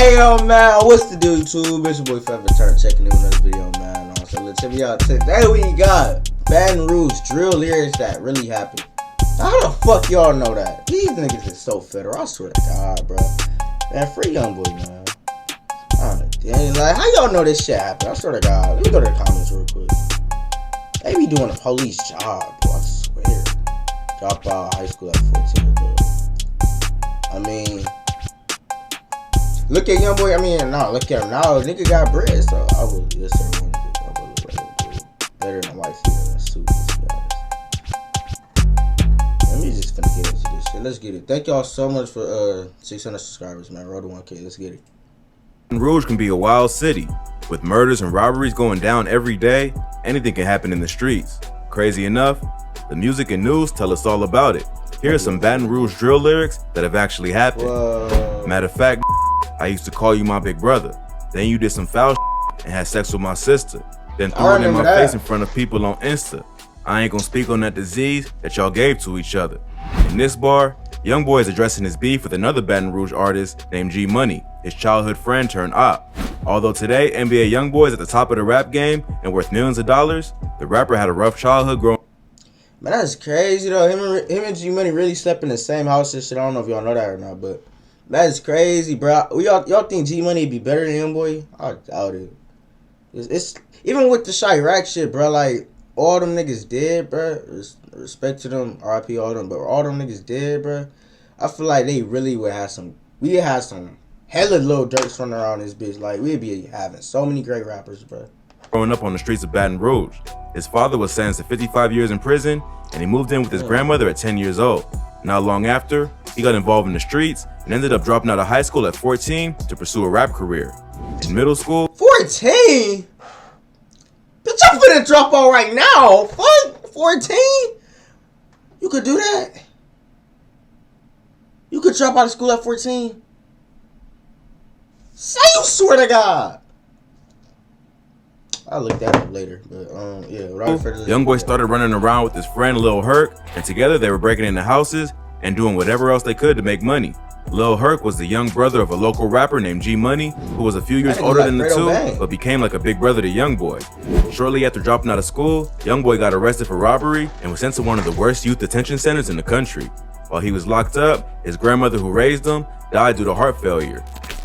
Hey yo man, what's the deal YouTube? It's your boy Feather Turner checking in with another video, man. So let's check me out. Today we got Baton Rouge drill lyrics that really happened. How the fuck y'all know that? These niggas is so federal, I swear to God, bro. Man, free YoungBoy, man. Like, how y'all know this shit happened? I swear to God. Let me go to the comments real quick. They be doing a police job, bro, I swear. Drop out of high school at 14 years old. I mean, look at YoungBoy. I mean, no, look at him now. Nigga got bread, so I would, yes sir, want to better than white feet in a suit, let's be honest. Let me just finna get into this shit. Let's get it. Thank y'all so much for 600 subscribers, man. Road to 1K. Let's get it. Baton Rouge can be a wild city. With murders and robberies going down every day, anything can happen in the streets. Crazy enough, the music and news tell us all about it. Here are some Baton Rouge drill lyrics that have actually happened. Whoa. Matter of fact, I used to call you my big brother. Then you did some foul and had sex with my sister. Then threw it in my face in front of people on Insta. I ain't gonna speak on that disease that y'all gave to each other. In this bar, YoungBoy is addressing his beef with another Baton Rouge artist named G Money, his childhood friend turned op. Although today NBA YoungBoy is at the top of the rap game and worth millions of dollars, the rapper had a rough childhood growing. Man, that's crazy though. Him and G Money really slept in the same house and shit. I don't know if y'all know that or not, but that is crazy, bro. Y'all think G Money would be better than YoungBoy? I doubt it. It's even with the Chirac shit, bro. Like all them niggas dead, bro. Respect to them, RIP all them, but all them niggas dead, bro. I feel like they really would have some. We had some hella little Durks running around this bitch. Like we'd be having so many great rappers, bro. Growing up on the streets of Baton Rouge, his father was sentenced to 55 years in prison, and he moved in with his grandmother at 10 years old. Not long after, he got involved in the streets and ended up dropping out of high school at 14 to pursue a rap career. In middle school, 14? Bitch, I'm finna drop out right now. Fuck, 14? You could do that? You could drop out of school at 14? Say you swear to God. I'll look that up later, but yeah. YoungBoy started running around with his friend Lil Herc, and together they were breaking into houses and doing whatever else they could to make money. Lil Herc was the young brother of a local rapper named G Money, who was a few years older than the two, but became like a big brother to YoungBoy. Shortly after dropping out of school, YoungBoy got arrested for robbery and was sent to one of the worst youth detention centers in the country. While he was locked up, his grandmother who raised him died due to heart failure.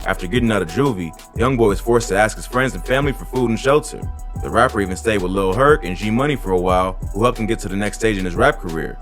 After getting out of juvie, YoungBoy was forced to ask his friends and family for food and shelter. The rapper even stayed with Lil Herc and G Money for a while, who helped him get to the next stage in his rap career.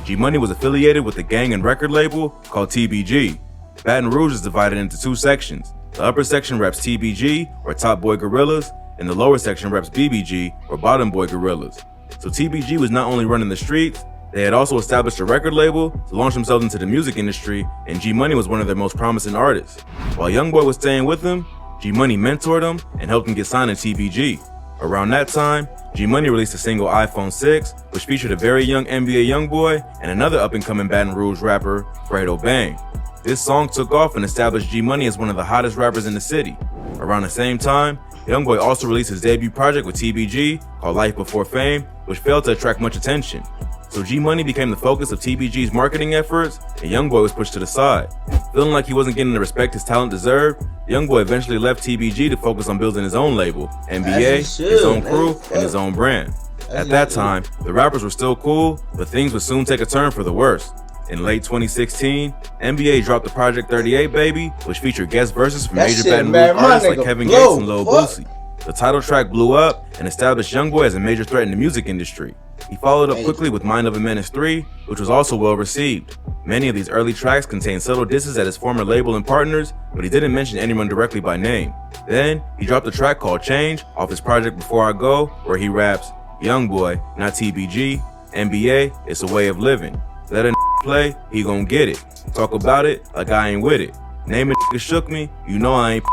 G Money was affiliated with a gang and record label called TBG. Baton Rouge is divided into two sections. The upper section reps TBG, or Top Boy Gorillas, and the lower section reps BBG, or Bottom Boy Gorillas. So TBG was not only running the streets, they had also established a record label to launch themselves into the music industry, and G Money was one of their most promising artists. While YoungBoy was staying with him, G Money mentored him and helped him get signed to TBG. Around that time, G Money released a single iPhone 6, which featured a very young NBA YoungBoy and another up-and-coming Baton Rouge rapper, Fredo Bang. This song took off and established G Money as one of the hottest rappers in the city. Around the same time, YoungBoy also released his debut project with TBG called Life Before Fame, which failed to attract much attention. So G Money became the focus of TBG's marketing efforts, and YoungBoy was pushed to the side. Feeling like he wasn't getting the respect his talent deserved, YoungBoy eventually left TBG to focus on building his own label, NBA, his own crew, and his own brand. At that time, the rappers were still cool, but things would soon take a turn for the worse. In late 2016, NBA dropped the Project 38 Baby, which featured guest verses from major Baton Rouge artists like Kevin Gates and Lil Boosie. The title track blew up and established YoungBoy as a major threat in the music industry. He followed up quickly with Mind of a Menace 3, which was also well received. Many of these early tracks contained subtle disses at his former label and partners, but he didn't mention anyone directly by name. Then, he dropped a track called Change off his project Before I Go, where he raps, "YoungBoy, not TBG, NBA, it's a way of living. Let a play, he gon' get it. Talk about it like I ain't with it. Name it shook me, you know I ain't.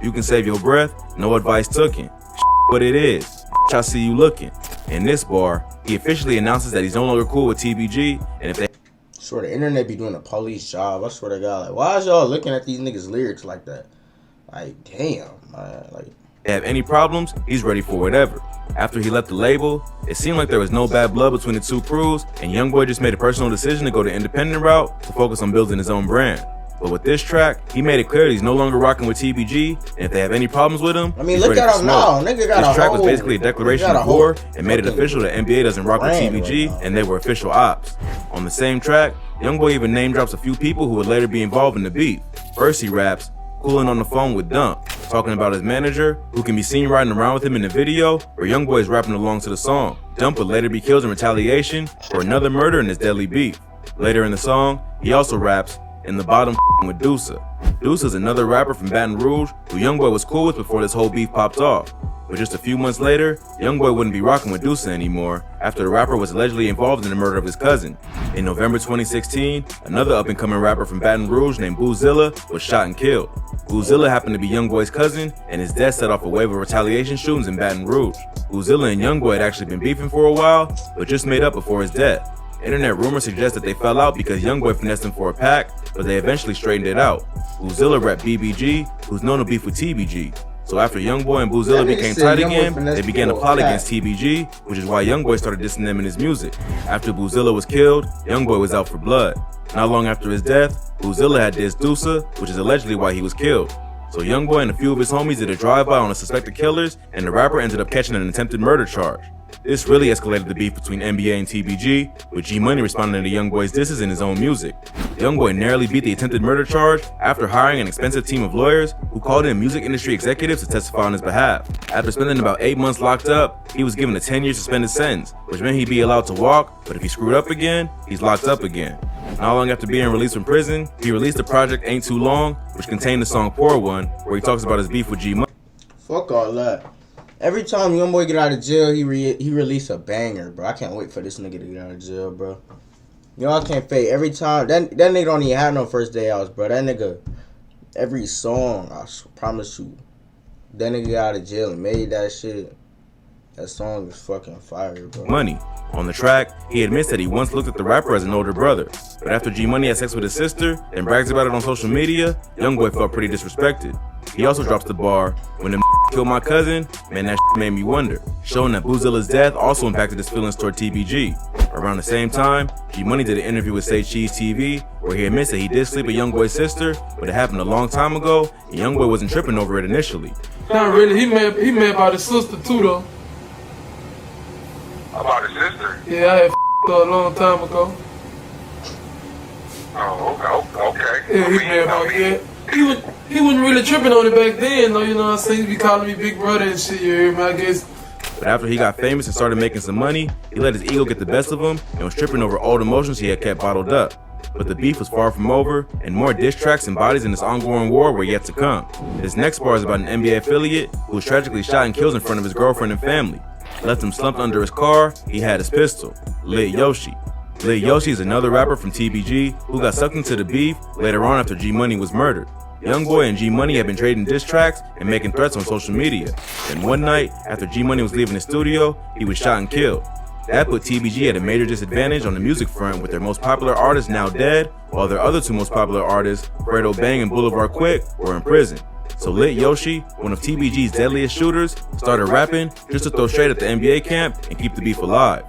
You can save your breath, no advice tooken. What it is, I see you looking." In this bar, he officially announces that he's no longer cool with TBG, and if they swear the internet be doing a police job, I swear to God, like why is y'all looking at these niggas' lyrics like that? Like damn, man, like have any problems, he's ready for whatever. After he left the label, it seemed like there was no bad blood between the two crews, and YoungBoy just made a personal decision to go the independent route to focus on building his own brand. But with this track, he made it clear he's no longer rocking with TBG, and if they have any problems with him, I mean, he's look ready at for him now. smoke. Nigga got This track was basically a declaration of war and made it official that NBA doesn't rock with TBG, and they were official ops. On the same track, Youngboy even name drops a few people who would later be involved in the beef. First he raps, cooling on the phone with Dump, talking about his manager, who can be seen riding around with him in the video, where Youngboy is rapping along to the song. Dump would later be killed in retaliation for another murder in his deadly beef. Later in the song, he also raps, "In the bottom with Deusa." Deusa is another rapper from Baton Rouge who Youngboy was cool with before this whole beef popped off. But just a few months later, Youngboy wouldn't be rocking with Deusa anymore after the rapper was allegedly involved in the murder of his cousin. In November 2016, another up-and-coming rapper from Baton Rouge named Boozilla was shot and killed. Boozilla happened to be Youngboy's cousin, and his death set off a wave of retaliation shootings in Baton Rouge. Boozilla and Youngboy had actually been beefing for a while, but just made up before his death. Internet rumors suggest that they fell out because Youngboy finessed him for a pack, but they eventually straightened it out. Boozilla rep BBG, who's known to beef with TBG. So after Youngboy and Boozilla became tight again, they began to plot against TBG, which is why Youngboy started dissing them in his music. After Boozilla was killed, Youngboy was out for blood. Not long after his death, Boozilla had dissed Deusa, which is allegedly why he was killed. So Youngboy and a few of his homies did a drive-by on the suspected killers, and the rapper ended up catching an attempted murder charge. This really escalated the beef between NBA and TBG, with G Money responding to Youngboy's disses in his own music. Youngboy narrowly beat the attempted murder charge after hiring an expensive team of lawyers who called in music industry executives to testify on his behalf. After spending about 8 months locked up, he was given a 10-year suspended sentence, which meant he'd be allowed to walk, but if he screwed up again, he's locked up again. Not long after being released from prison, he released the project Ain't Too Long, which contained the song Poor One, where he talks about his beef with G Money. Fuck all that. Every time Youngboy get out of jail, he release a banger, bro. I can't wait for this nigga to get out of jail, bro. Y'all can't fake. Every time that nigga don't even have no first day outs, bro. That nigga, every song, I promise you, that nigga got out of jail and made that shit. That song is fucking fire, bro. Money. On the track, he admits that he once looked at the rapper as an older brother, but after G Money had sex with his sister and brags about it on social media, Youngboy felt pretty disrespected. He also drops the bar, "When them killed my cousin, man, that made me wonder," showing that Boozilla's death also impacted his feelings toward TBG. Around the same time, G Money did an interview with Say Cheese TV where he admits that he did sleep with Youngboy's sister, but it happened a long time ago, and Youngboy wasn't tripping over it initially. Not really. He mad about his sister too, though. About his sister? Yeah, I had her a long time ago. Oh, okay. Yeah, he mad about that. He wasn't really tripping on it back then, though. You know what I'm saying? He be calling me big brother and shit. You hear me? I guess. But after he got famous and started making some money, he let his ego get the best of him and was tripping over old emotions he had kept bottled up. But the beef was far from over, and more diss tracks and bodies in this ongoing war were yet to come. His next bar is about an NBA affiliate who was tragically shot and killed in front of his girlfriend and family. Left him slumped under his car, he had his pistol. Lit Yoshi. Lit Yoshi is another rapper from TBG who got sucked into the beef later on after G Money was murdered. Youngboy and G Money have been trading diss tracks and making threats on social media. Then one night, after G Money was leaving the studio, he was shot and killed. That put TBG at a major disadvantage on the music front, with their most popular artist now dead, while their other two most popular artists, Fredo Bang and Boulevard Quick, were in prison. So Lit Yoshi, one of TBG's deadliest shooters, started rapping just to throw shade at the NBA camp and keep the beef alive.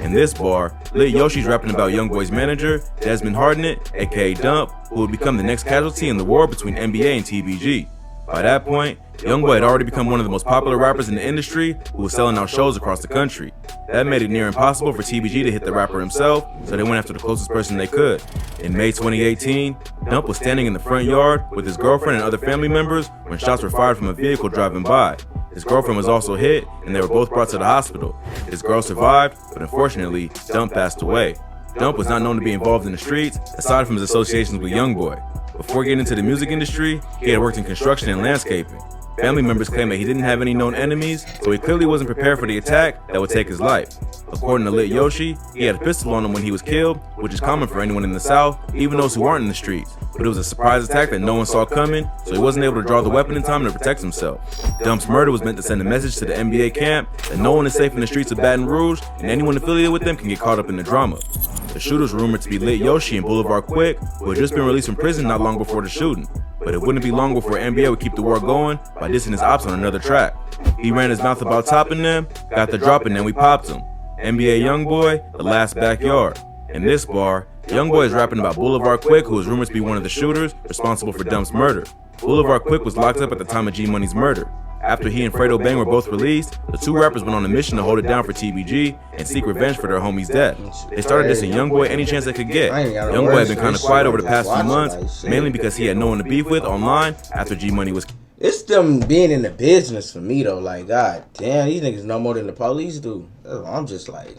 In this bar, Lit Yoshi's rapping about Youngboy's manager, Desmond Hardnett, aka Dump, who would become the next casualty in the war between NBA and TBG. By that point, Youngboy had already become one of the most popular rappers in the industry who was selling out shows across the country. That made it near impossible for TBG to hit the rapper himself, so they went after the closest person they could. In May 2018, Dump was standing in the front yard with his girlfriend and other family members when shots were fired from a vehicle driving by. His girlfriend was also hit, and they were both brought to the hospital. His girl survived, but unfortunately, Dump passed away. Dump was not known to be involved in the streets, aside from his associations with Youngboy. Before getting into the music industry, he had worked in construction and landscaping. Family members claim that he didn't have any known enemies, so he clearly wasn't prepared for the attack that would take his life. According to Lit Yoshi, he had a pistol on him when he was killed, which is common for anyone in the South, even those who aren't in the streets. But it was a surprise attack that no one saw coming, so he wasn't able to draw the weapon in time to protect himself. Dump's murder was meant to send a message to the NBA camp that no one is safe in the streets of Baton Rouge, and anyone affiliated with them can get caught up in the drama. The shooters were rumored to be Lit Yoshi and Boulevard Quick, who had just been released from prison not long before the shooting. But it wouldn't be long before NBA would keep the war going by dissing his ops on another track. He ran his mouth about topping them, got the drop, and then we popped him. NBA Youngboy, The Last Backyard. In this bar, Youngboy is rapping about Boulevard Quick, who is rumored to be one of the shooters responsible for Dump's murder. Boulevard Quick was locked up at the time of G Money's murder. After he and Fredo Bang were both released, the two rappers went on a mission to hold it down for TBG and seek revenge for their homie's death. They started dissing Youngboy any chance they could get. Youngboy had been kind of quiet over the past few months, mainly because he had no one to beef with online after G Money was. It's them being in the business for me though. Like, god damn, these niggas know more than the police do. I'm just like,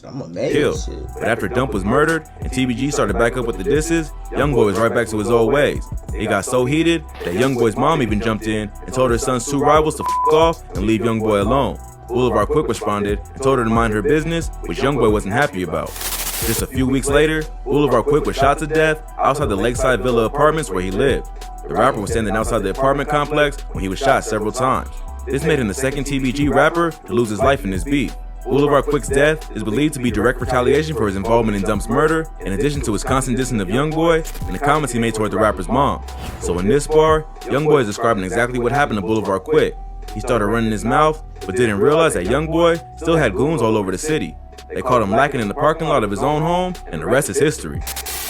I'm amazed. Killed. But after Dump was murdered and TBG started back up with the disses, Youngboy was right back to his old ways. It got so heated that Youngboy's mom even jumped in and told her son's two rivals to f off and leave Youngboy alone. Boulevard Quick responded and told her to mind her business, which Youngboy wasn't happy about. Just a few weeks later, Boulevard Quick was shot to death outside the Lakeside Villa apartments where he lived. The rapper was standing outside the apartment complex when he was shot several times. This made him the second TBG rapper to lose his life in this beef. Boulevard Quick's death is believed to be direct retaliation for his involvement in Dump's murder, in addition to his constant dissing of Youngboy and the comments he made toward the rapper's mom. So in this bar, Youngboy is describing exactly what happened to Boulevard Quick. He started running his mouth, but didn't realize that Youngboy still had goons all over the city. They caught him lacking in the parking lot of his own home, and the rest is history.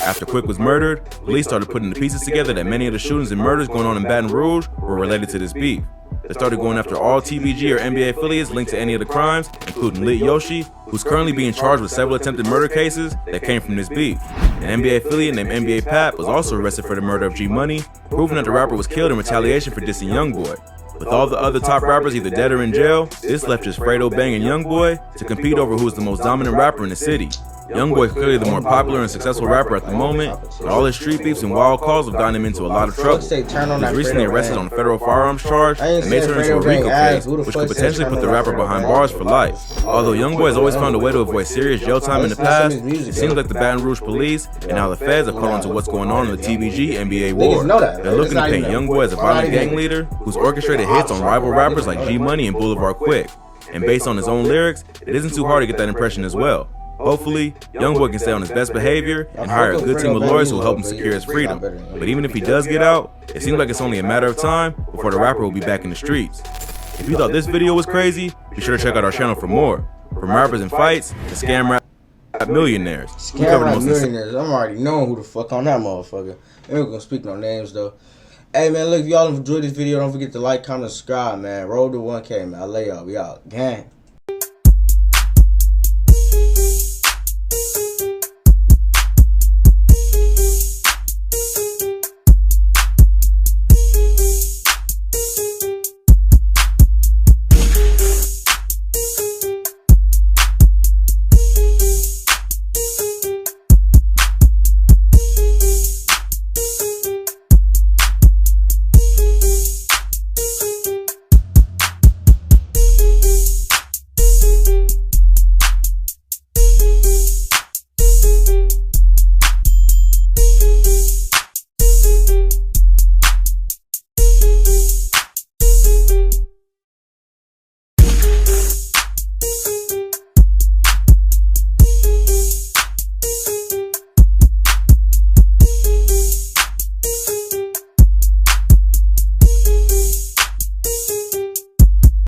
After Quick was murdered, police started putting the pieces together that many of the shootings and murders going on in Baton Rouge were related to this beef. They started going after all TBG or NBA affiliates linked to any of the crimes, including Lit Yoshi, who's currently being charged with several attempted murder cases that came from this beef. An NBA affiliate named NBA Pap was also arrested for the murder of G Money, proving that the rapper was killed in retaliation for dissing Youngboy. With all the other top rappers either dead or in jail, this left just Fredo Bang and Youngboy to compete over who is the most dominant rapper in the city. Youngboy is clearly the more popular and successful rapper at the moment, but all his street beefs and wild calls have gotten him into a lot of trouble. He was recently arrested on a federal firearms charge and may turn into a RICO case, which could potentially put the rapper behind bars for life. Although Youngboy has always found a way to avoid serious jail time in the past, it seems like the Baton Rouge police and now the feds have caught on to what's going on in the TBG NBA war. They're looking to paint Youngboy as a violent gang leader who's orchestrated hits on rival rappers like G Money and Boulevard Quick. And based on his own lyrics, it isn't too hard to get that impression as well. Hopefully, Youngboy can stay on his best behavior and hire a good team of lawyers who will help him secure his freedom. But even if he does get out, it seems like it's only a matter of time before the rapper will be back in the streets. If you thought this video was crazy, be sure to check out our channel for more. From rappers and fights to scam rap millionaires. Scam rap millionaires. I'm already knowing who the fuck on that motherfucker. We ain't gonna speak no names though. Hey man, look, if y'all enjoyed this video, don't forget to like, comment, subscribe, man. Roll to 1K, man. I lay y'all. We out. Gang.